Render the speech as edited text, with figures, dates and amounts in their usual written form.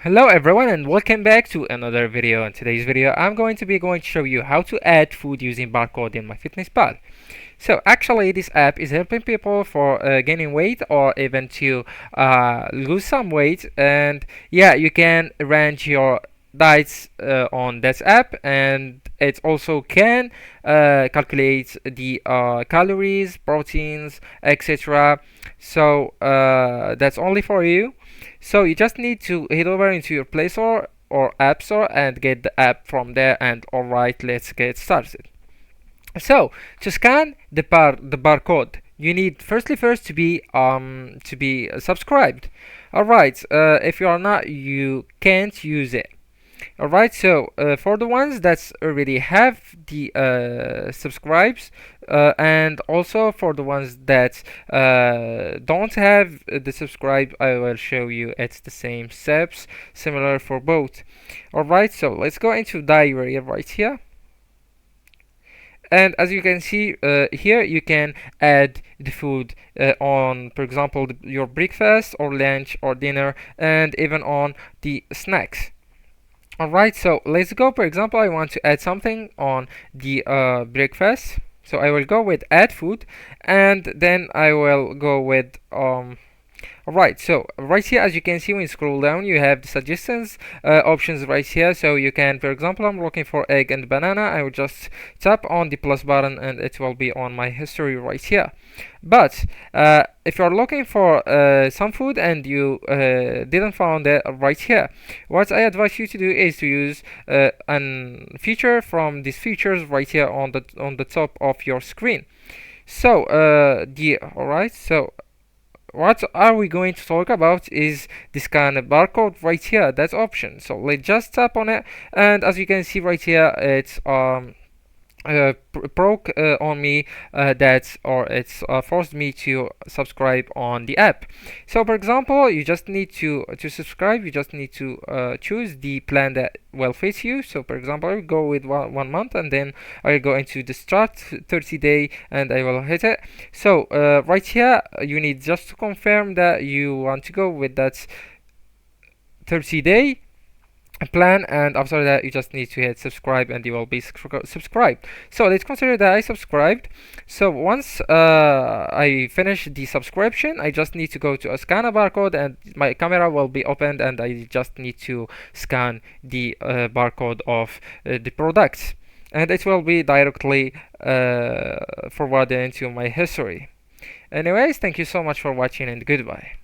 Hello everyone and welcome back to another video. In today's video I'm going to show you how to add food using Barcode in MyFitnessPal. So actually this app is helping people for gaining weight or even to lose some weight, and yeah, you can arrange your diets on that app, and it also can calculate the calories, proteins, etc. So that's only for you. So you just need to head over into your Play Store or App Store and get the app from there. And alright, let's get started. So to scan the barcode, you need first to be subscribed. Alright, if you are not, you can't use it. Alright, so for the ones that already have the subscribes, and also for the ones that don't have the subscribe, I will show you it's the same steps, similar for both. Alright, so let's go into diary right here. And as you can see here, you can add the food on, for example, your breakfast or lunch or dinner, and even on the snacks. Alright, so let's go. For example, I want to add something on the breakfast, so I will go with add food, and then I will go with Alright, so right here, as you can see, when you scroll down, you have the suggestions options right here. So you can, for example, I'm looking for egg and banana. I will just tap on the plus button and it will be on my history right here. But if you're looking for some food and you didn't find it right here, what I advise you to do is to use a feature from these features right here on the top of your screen. So alright, so what are we going to talk about is this kind of barcode right here, that option. So let's just tap on it, and as you can see right here, it's broke on me that or it's forced me to subscribe on the app. So for example, you just need to subscribe, you just need to choose the plan that will fit you. So for example, I will go with one month, and then I will go into the start 30-day and I will hit it. So right here, you need just to confirm that you want to go with that 30-day plan, and after that you just need to hit subscribe and you will be subscribed. So let's consider that I subscribed. So once I finish the subscription, I just need to go to a scan a barcode and my camera will be opened, and I just need to scan the barcode of the products, and it will be directly forwarded into my history. Anyways, thank you so much for watching, and goodbye.